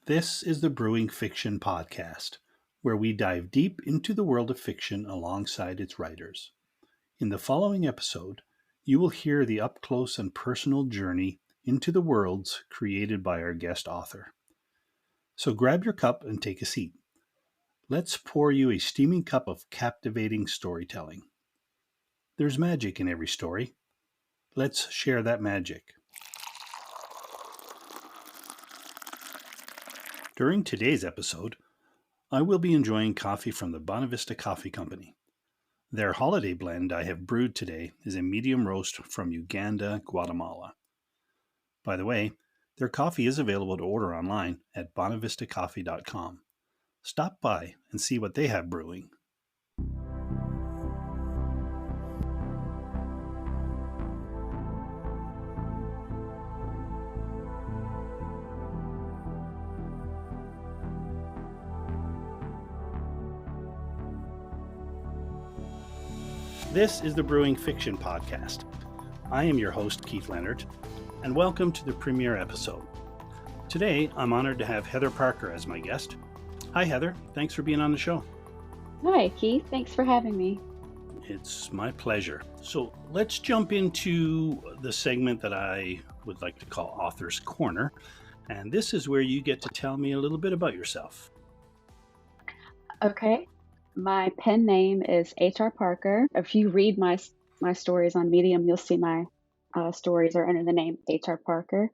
This is the Brewing Fiction Podcast, where we dive deep into the world of fiction alongside its writers. In the following episode, you will hear the up close and personal journey into the worlds created by our guest author. So grab your cup and take a seat. Let's pour you a steaming cup of captivating storytelling. There's magic in every story. Let's share that magic. During today's episode, I will be enjoying coffee from the Bonavista Coffee Company. Their holiday blend I have brewed today is a medium roast from Uganda, Guatemala. By the way, their coffee is available to order online at bonavistacoffee.com. Stop by and see what they have brewing. This is the Brewing Fiction Podcast. I am your host, Keith Leonard, and welcome to the premiere episode. Today, I'm honored to have Heather Parker as my guest. Hi, Heather. Thanks for being on the show. Hi, Keith. Thanks for having me. It's my pleasure. So let's jump into the segment that I would like to call Author's Corner. And this is where you get to tell me a little bit about yourself. Okay. My pen name is H.R. Parker. If you read my stories on Medium, you'll see my stories are under the name H.R. Parker.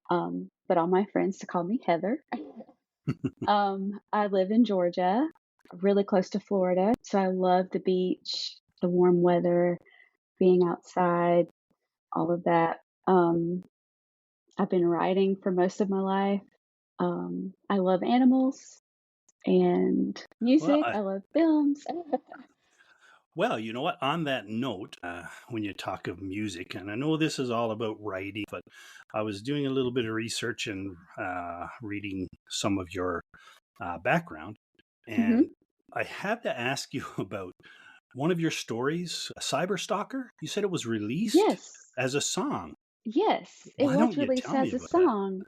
But all my friends call me Heather. I live in Georgia, really close to Florida. So I love the beach, the warm weather, being outside, all of that. I've been writing for most of my life. I love animals and Well, music. I love films. Well, you know what? On that note, when you talk of music, and I know this is all about writing, but I was doing a little bit of research and reading some of your background, hmm and I had to ask you about one of your stories, Cyber Stalker. You said it was released Yes, as a song. yes, it Why was don't you released tell me as a about that? song.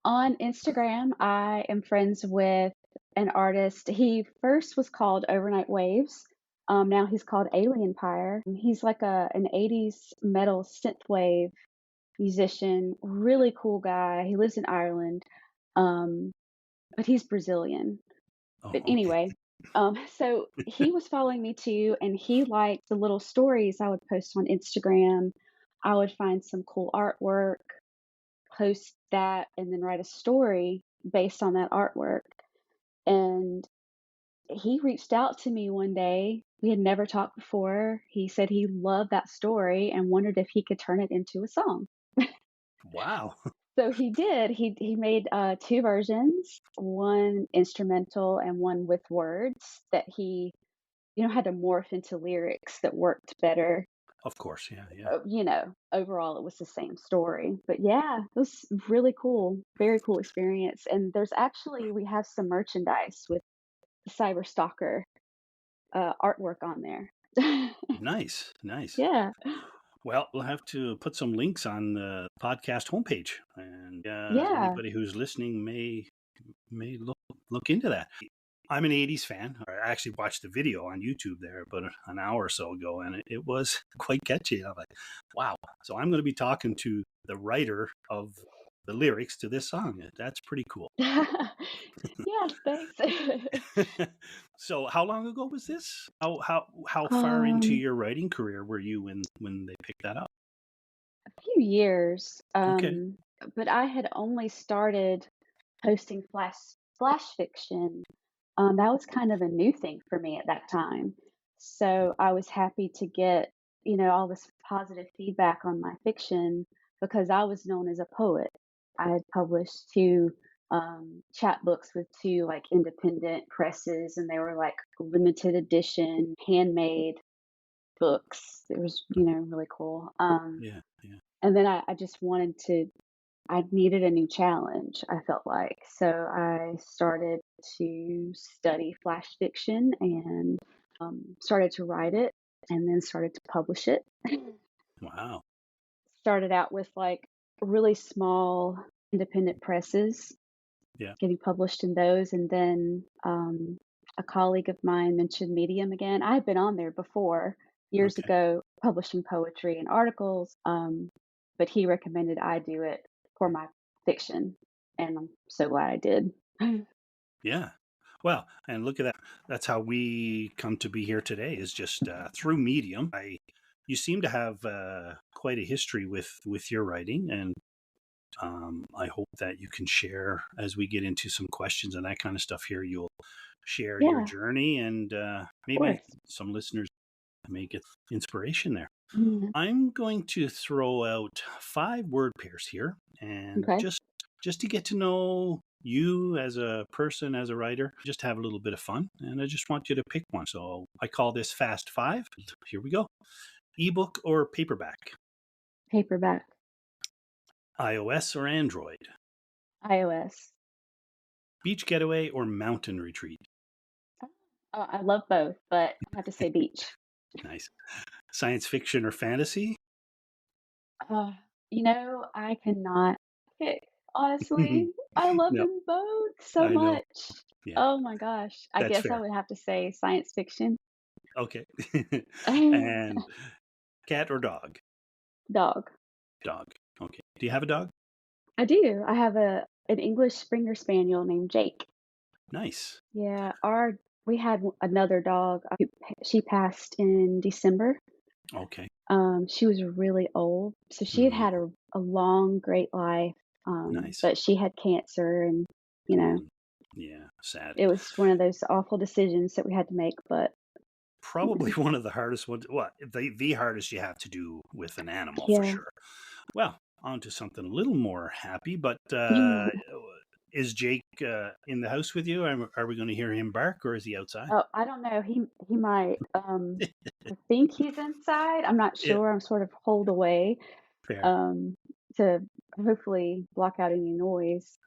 On Instagram, I am friends with an artist. He first was called Overnight Waves. Now he's called Alien Pyre. He's like an 80s metal synthwave musician, really cool guy. He lives in Ireland, um, but he's Brazilian. Oh, But okay. anyway, so he was following me too, and he liked the little stories I would post on Instagram. I would find some cool artwork, post that, and then write a story based on that artwork. And he reached out to me one day. We had never talked before. He said he loved that story and wondered if he could turn it into a song. Wow. So he did. He made two versions, one instrumental and one with words that he had to morph into lyrics that worked better. Of course, yeah, yeah. Overall, it was the same story. But yeah, it was really cool, very cool experience. And we have some merchandise with the Cyber Stalker artwork on there. Nice, nice. Yeah, Well, we'll have to put some links on the podcast homepage, and yeah. anybody who's listening may look into that. I'm an '80s fan. I actually watched the video on YouTube there about an hour or so ago, and it was quite catchy. I'm like, wow. So I'm going to be talking to the writer of the lyrics to this song. That's pretty cool. Yes, thanks. So how long ago was this? How far into um, your writing career were you when they picked that up? a few years. Okay. But I had only started posting flash fiction. That was kind of a new thing for me at that time. So I was happy to get, all this positive feedback on my fiction because I was known as a poet. I had published two chapbooks with two like independent presses, and they were like limited edition, handmade books. It was, really cool. Yeah, yeah. And then I just I needed a new challenge, I felt like. So I started to study flash fiction and started to write it and then started to publish it. Wow. Started out with like really small independent presses Yeah. getting published in those. And then a colleague of mine mentioned Medium again. I had been on there before years Okay. ago, publishing poetry and articles, but he recommended I do it for my fiction, and I'm so glad I did. Yeah. Well, and look at that. That's how we come to be here today, is just through Medium. You seem to have quite a history with your writing, and I hope that you can share as we get into some questions and that kind of stuff here. You'll share your Yeah, of journey, and maybe course. some listeners may get inspiration there. Mm, I'm going to throw out 5 word pairs here, and okay. just to get to know you as a person, as a writer, just have a little bit of fun. And I just want you to pick one. So I call this Fast Five. Here we go. Ebook or paperback, Paperback, iOS or Android, iOS. beach getaway or mountain retreat. I love both, but I have to say beach. Nice. Science fiction or fantasy. Uh, I cannot pick, honestly. I love No, them both so I know. much. Yeah, Oh my gosh. I that's guess I fair. would have to say science fiction. Okay. And cat or dog? Dog. Dog. Okay. Do you have a dog? I do. I have an English Springer Spaniel named Jake. Nice. Yeah, our we had another dog. She passed in December. Okay. She was really old, so she had Mhm. had a long, great life, Nice. but she had cancer, and you know, Mm. Yeah, sad. it was one of those awful decisions that we had to make. But you Probably know, one of the hardest ones. What the hardest you have to do with an animal for yeah, sure. Well, on to something a little more happy. But is Jake in the house with you? Are we going to hear him bark, or is he outside? oh, I don't know. He might. I think he's inside. I'm not Yeah, sure. I'm sort of holed away fair. um, to hopefully block out any noise.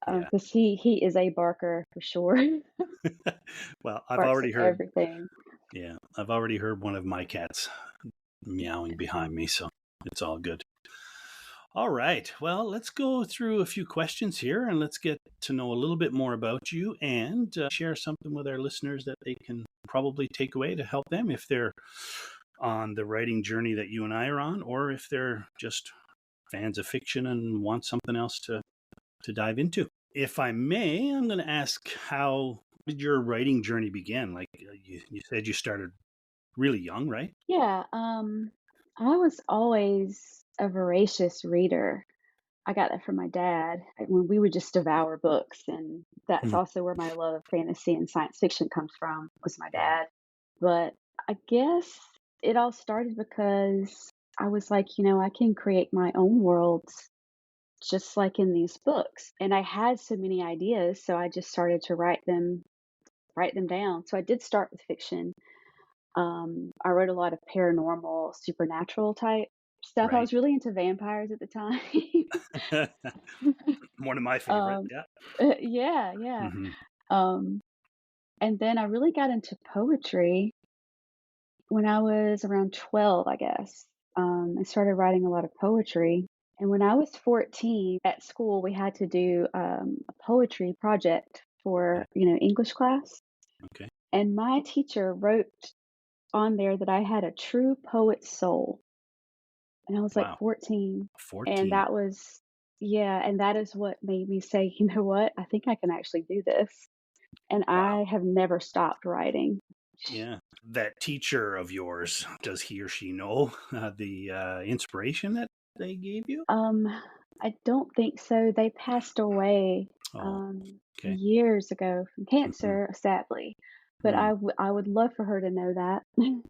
Yeah. Because he is a barker for sure. Well, I've Barks already at heard. everything. Yeah, I've already heard one of my cats meowing behind me, so it's all good. All right. Well, let's go through a few questions here and let's get to know a little bit more about you and share something with our listeners that they can probably take away to help them if they're on the writing journey that you and I are on, or if they're just fans of fiction and want something else to dive into. If I may, I'm going to ask, how did your writing journey begin? Like you said you started really young, right? Yeah, I was always a voracious reader. I got that from my dad when we would just devour books, and that's Mhm. also where my love of fantasy and science fiction comes from, was my Mhm. dad. But I guess it all started because I was like, I can create my own worlds just like in these books. And I had so many ideas, so I just started to write them down. So I did start with fiction. I wrote a lot of paranormal, supernatural type stuff. I Right. was really into vampires at the time. One of my favorite. um, Yeah. yeah, yeah. Hmm. Um, and then I really got into poetry when I was around 12, I guess. I started writing a lot of poetry. And when I was 14 at school, we had to do a poetry project Yeah. for, English class. Okay. And my teacher wrote on there that I had a true poet's soul. And I was like Wow. 14. And 14. that was, yeah, and that is what made me say, you know what? I think I can actually do this. And Wow. I have never stopped writing. Yeah. That teacher of yours, does he or she know the inspiration that they gave you? Um, I don't think so. They passed away Oh, okay. years ago from Hmm. cancer, sadly. But Hmm. I would love for her to know that.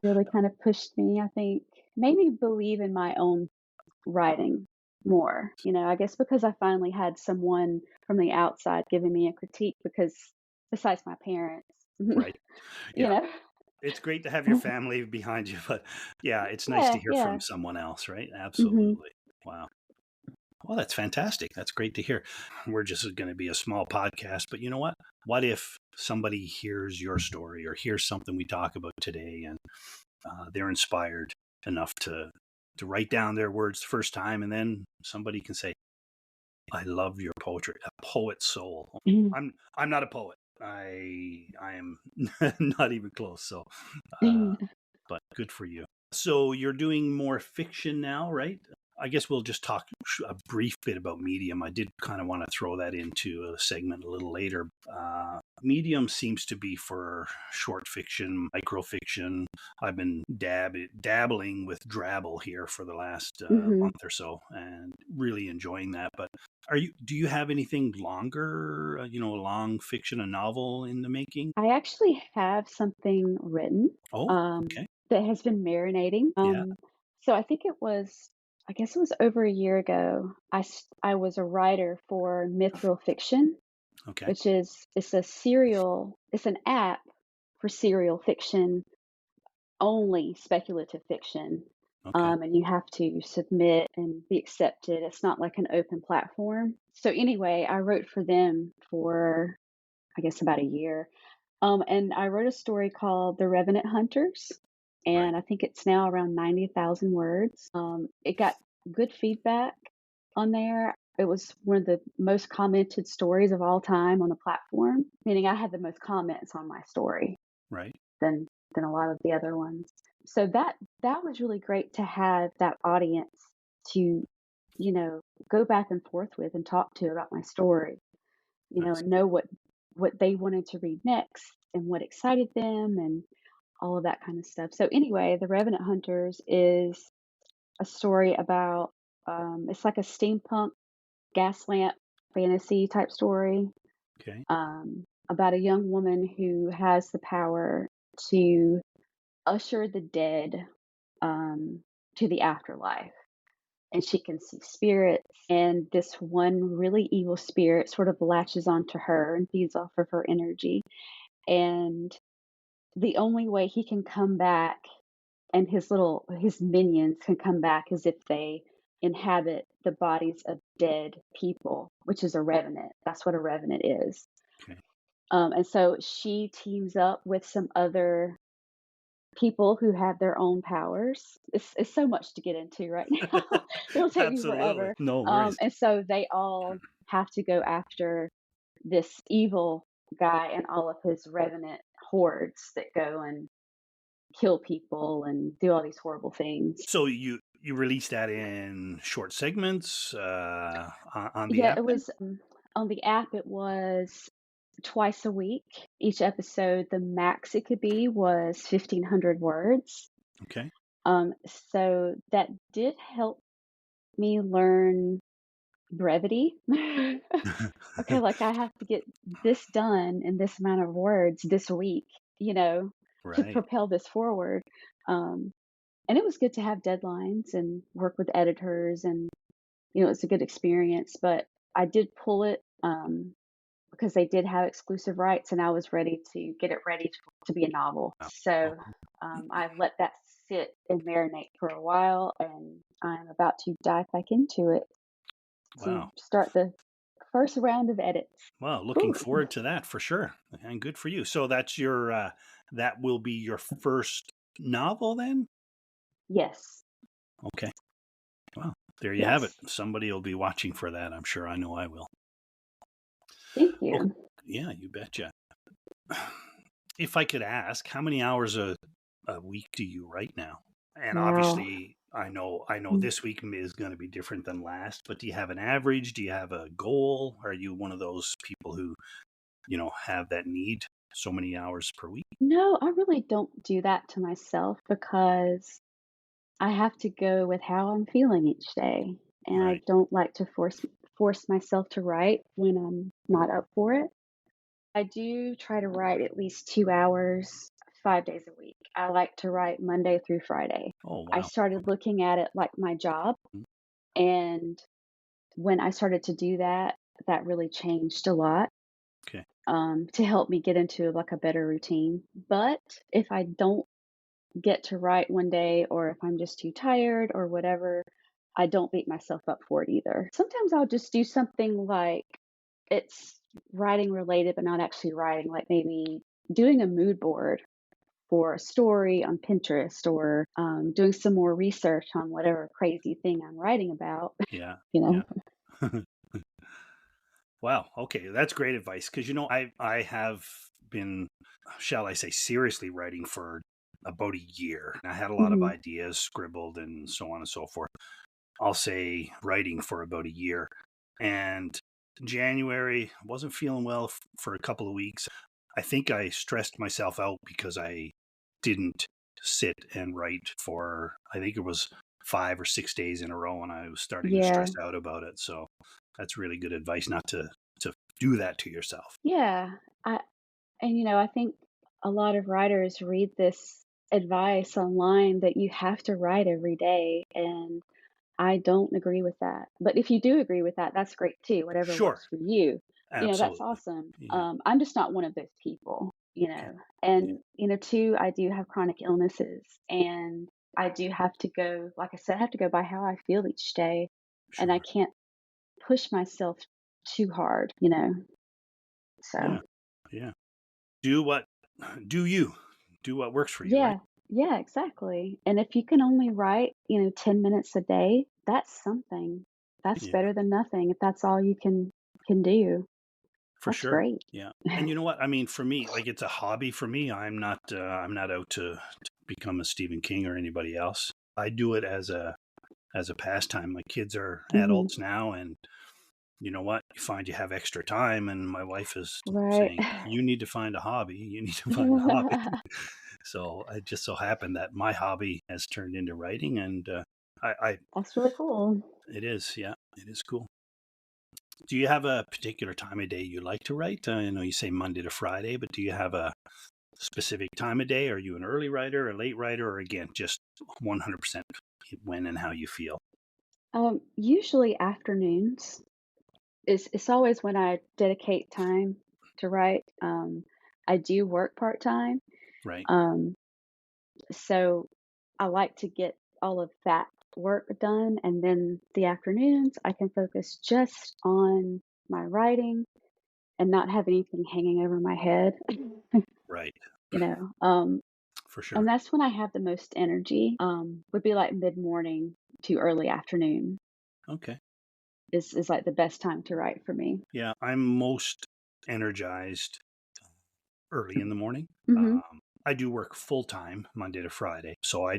Really kind of pushed me, I think, made me believe in my own writing more. I guess because I finally had someone from the outside giving me a critique, because besides my parents, Right. you Yeah. know. It's great to have your family behind you, but yeah, it's nice to Yeah, hear from yeah. someone else, right? Mhm. Absolutely. Wow. Well, that's fantastic. That's great to hear. We're just going to be a small podcast, but you know what? What if somebody hears your story or hears something we talk about today, and they're inspired enough to write down their words the first time, and then somebody can say, I love your poetry. A poet's soul. I'm not a poet. I am not even close. So, uh, but good for you. So you're doing more fiction now, right? I guess we'll just talk a brief bit about Medium. I did kind of want to throw that into a segment a little later. Medium seems to be for short fiction, microfiction. I've been dabbling with Drabble here for the last Hmm. month or so, and really enjoying that. But do you have anything longer? A long fiction, a novel in the making? I actually have something written Oh, okay, that has been marinating. yeah, So I guess it was over a year ago. I was a writer for Mithril Fiction, okay, which it's an app for serial fiction, only speculative fiction. okay, And you have to submit and be accepted. It's not like an open platform. So anyway, I wrote for them for I guess about a year. And I wrote a story called The Revenant Hunters, right, and I think it's now around 90,000 words. It got good feedback on there. It was one of the most commented stories of all time on the platform, meaning I had the most comments on my story right. than than a lot of the other ones. So that was really great to have that audience to, you know, go back and forth with and talk to about my story, Nice. and know what they wanted to read next and what excited them and all of that kind of stuff. So anyway, The Revenant Hunters is a story about it's like a steampunk gas lamp fantasy type story Okay. about a young woman who has the power to usher the dead um, to the afterlife. And she can see spirits, and this one really evil spirit sort of latches onto her and feeds off of her energy. And the only way he can come back and his minions can come back is if they inhabit the bodies of dead people, which is a revenant. That's what a revenant is. Okay. And so she teams up with some other people who have their own powers. It's so much to get into right now. It'll take me Absolutely. forever. No worries. And so they all have to go after this evil guy and all of his revenant hordes that go and kill people and do all these horrible things. So you release that in short segments on the Yeah, app it then? was on the app. It was twice a week. Each episode, the max it could be was 1,500 words. Okay. So that did help me learn brevity. Okay, like I have to get this done in this amount of words this week, you know, to Right. propel this forward. Um, and it was good to have deadlines and work with editors, and it's a good experience. But I did pull it because they did have exclusive rights, and I was ready to get it ready to be a novel. Wow. So I let that sit and marinate for a while, and I'm about to dive back into it to Wow. start the first round of edits. Well, looking Whew. forward to that for sure. And good for you. So that's your that will be your first novel then? Yes, Okay. Well, there you have it. yes. Somebody will be watching for that. I'm sure. I know I will. Thank Oh, you. yeah, you betcha. If I could ask, how many hours a week do you write now? And Wow. obviously, I know Mm. this week is going to be different than last, but do you have an average? Do you have a goal? Are you one of those people who, have that need so many hours per week? No, I really don't do that to myself because I have to go with how I'm feeling each day, and I Right. don't like to force myself to write when I'm not up for it. I do try to write at least 2 hours 5 days a week. I like to write Monday through Friday. Oh, I wow. started looking at it like my job, Mm, and when I started to do that, that really changed a lot, okay. to help me get into, like, a better routine. But if I don't get to write one day, or if I'm just too tired or whatever, I don't beat myself up for it either. Sometimes I'll just do something like it's writing related, but not actually writing, like maybe doing a mood board for a story on Pinterest, or doing some more research on whatever crazy thing I'm writing about, Yeah. you Yeah. know? Wow. Okay, that's great advice because I have been, shall I say, seriously writing for about a year. I had a lot of Mhm. ideas scribbled and so on and so forth. I'll say writing for about a year, and January wasn't feeling well for a couple of weeks. I think I stressed myself out because I didn't sit and write for, I think it was 5 or 6 days in a row, and I was starting to Yeah. stress out about it. So that's really good advice not to do that to yourself. Yeah. I I think a lot of writers read this advice online that you have to write every day, and I don't agree with that. But if you do agree with that, that's great too, whatever Sure, works for you. That's absolutely. awesome. Yeah. I'm just not one of those people, Okay. Yeah. And, too, I do have chronic illnesses and I do have to go, like I said, I have to go by how I feel each day. And I Sure. can't push myself too hard, So, Yeah. Yeah. Do what do you do what works for you, right? yeah, yeah, exactly. And if you can only write, 10 minutes a day, that's something. That's Yeah. better than nothing if that's all you can do. For That's sure. great. Yeah. And you know what? I mean, for me, like it's a hobby for me. I'm not out to become a Stephen King or anybody else. I do it as a pastime. My kids are Mhm. adults now, and you know what? You find you have extra time, and my wife is Right. saying, "You need to find a hobby. You need to find a hobby." So it just so happened that my hobby has turned into writing, and I That's really cool. it is, yeah, it is cool. Do you have a particular time of day you like to write? I know you say Monday to Friday, but do you have a specific time of day? Are you an early writer, a late writer, or again, just 100% when and how you feel? Usually afternoons it's always when I dedicate time to write. I do work part-time, Right, um, so I like to get all of that work done, and then the afternoons, I can focus just on my writing and not have anything hanging over my head, right, you know? Um, for and sure. that's when I have the most energy, would be like mid-morning to early afternoon Okay. is like the best time to write for me. Yeah, I'm most energized early in the morning. Mhm, I do work full time Monday to Friday, so I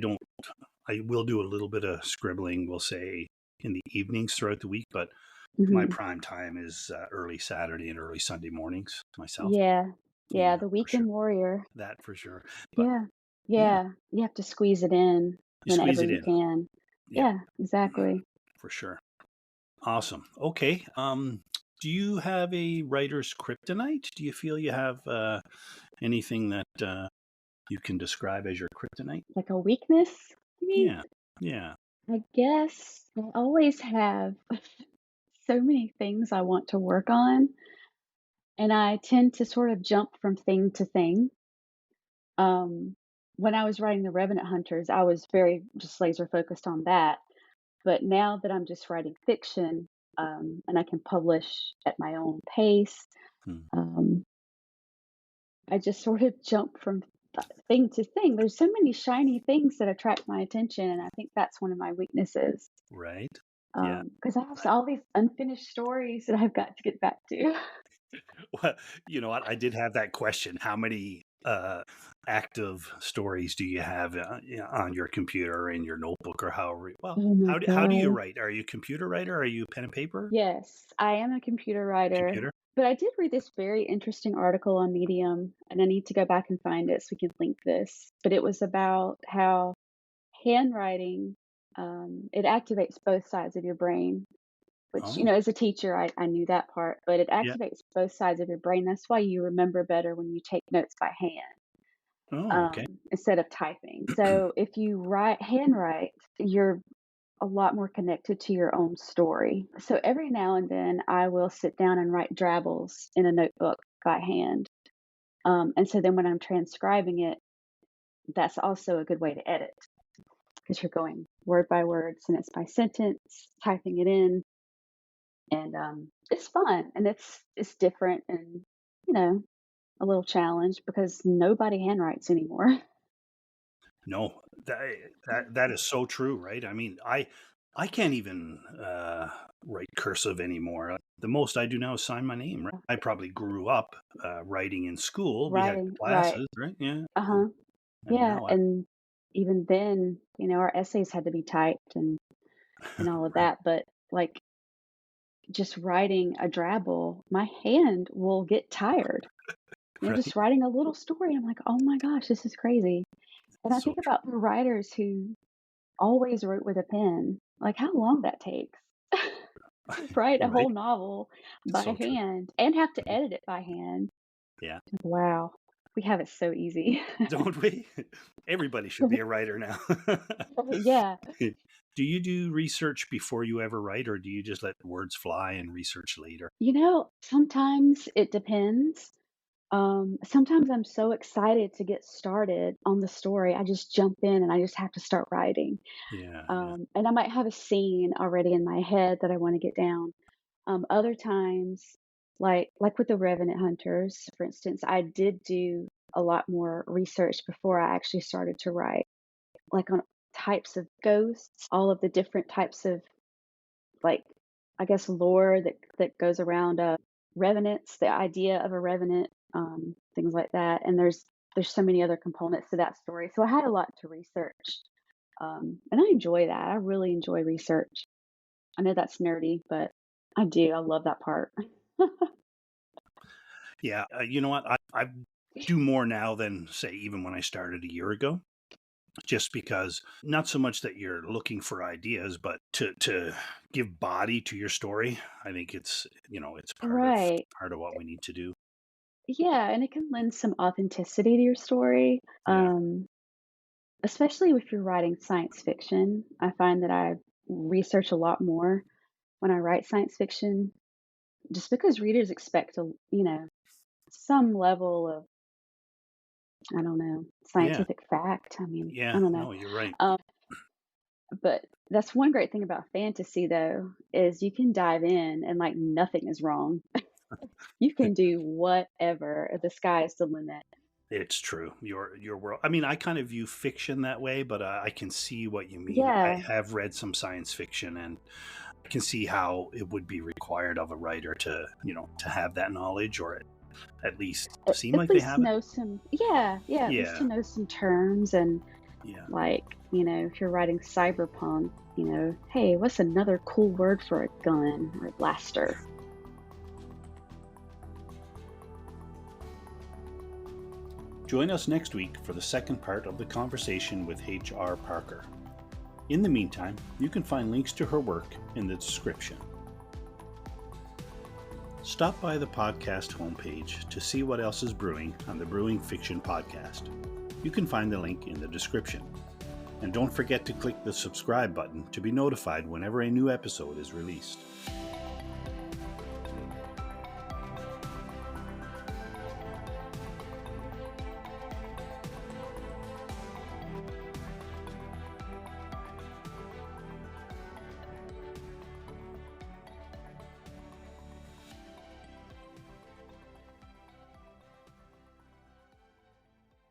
will do a little bit of scribbling, we'll say, in the evenings throughout the week, but my mhm. prime time is early Saturday and early Sunday mornings myself. Yeah. Yeah, Yeah, the for sure. weekend warrior. That for sure. But Yeah. yeah, Yeah. You have to squeeze it in you squeeze whenever it you in. can. Yeah, Yeah, exactly. for sure. Awesome. Okay. Do you have a writer's kryptonite? Do you feel you have anything that you can describe as your kryptonite? Like a weakness, you mean? Yeah. Yeah. I guess I always have so many things I want to work on, and I tend to sort of jump from thing to thing. When I was writing The Revenant Hunters, I was very just laser focused on that. But now that I'm just writing fiction, and I can publish at my own pace, Hmm. um, I just sort of jump from thing to thing. There's so many shiny things that attract my attention, and I think that's one of my weaknesses. Right. Yeah. Because I have all these unfinished stories that I've got to get back to. Well, you know what? I did have that question. How many active stories do you have on your computer or in your notebook or however? Well, Oh my how do you god. write? Are you a computer writer? Are you pen and paper Yes, I am a computer writer, computer? but I did read this very interesting article on Medium, and I need to go back and find it so we can link this. But it was about how handwriting, it activates both sides of your brain, which, Oh, as a teacher, I knew that part, but it yeah. activates both sides of your brain. That's why you remember better when you take notes by hand, Oh, okay. instead of typing. So if you handwrite, you're a lot more connected to your own story. So every now and then, I will sit down and write drabbles in a notebook by hand. And so then when I'm transcribing it, that's also a good way to edit because you're going word by word, sentence by sentence, typing it in, and it's fun and it's different and you know a little challenge because nobody handwrites anymore. No, that is so true, right? I mean, I can't even write cursive anymore. The most I do now is sign my name. Right? I probably grew up writing in school. We had Writing, right. classes, right? Yeah, Uh-huh. and Yeah, now I and even then, our essays had to be typed and all of right, that, but, like, just writing a drabble, my hand will get tired. Just right. writing a little story, I'm like, "Oh my gosh, this is crazy." And I So think about the writers who always wrote with a pen, like, how long that takes to write a right, whole novel by so true. hand and have to edit it by hand. Yeah, Wow, we have it so easy. don't we? Everybody should be a writer now. Yeah. Do you do research before you ever write, or do you just let words fly and research later? Sometimes it depends. Sometimes I'm so excited to get started on the story, I just jump in and I just have to start writing. Yeah, yeah, And I might have a scene already in my head that I want to get down. Other times, like with the Revenant Hunters, for instance, I did do a lot more research before I actually started to write, like on types of ghosts, all of the different types of like I guess lore that goes around revenants, the idea of a revenant, things like that. And there's so many other components to that story. So I had a lot to research, and I enjoy that. I really enjoy research. I know that's nerdy, but I do. I love that part. yeah. You know what? I do more now than say even when I started a year ago. Just because not so much that you're looking for ideas, but to give body to your story. I think it's Right. part of what we need to do. Yeah, and it can lend some authenticity to your story. Yeah, Especially if you're writing science fiction. I find that I research a lot more when I write science fiction, just because readers expect some level of, I don't know, yeah, scientific fact. I mean, I yeah. don't know. No, you're right. Um, but that's one great thing about fantasy, though, is you can dive in and like nothing is wrong. You can do whatever. The sky is the limit. It's true. Your world. I mean, I kind of view fiction that way, but I can see what you mean. I Yeah, have read some science fiction, and I can see how it would be required of a writer to have that knowledge, or at least seem at like they least have it. know some. Yeah, at least Yeah, to know some terms and yeah. like, if you're writing cyberpunk, hey, what's another cool word for a gun or a blaster? Join us next week for the second part of the conversation with H.R. Parker. In the meantime, you can find links to her work in the description. Stop by the podcast homepage to see what else is brewing on the Brewing Fiction podcast. You can find the link in the description. And don't forget to click the subscribe button to be notified whenever a new episode is released.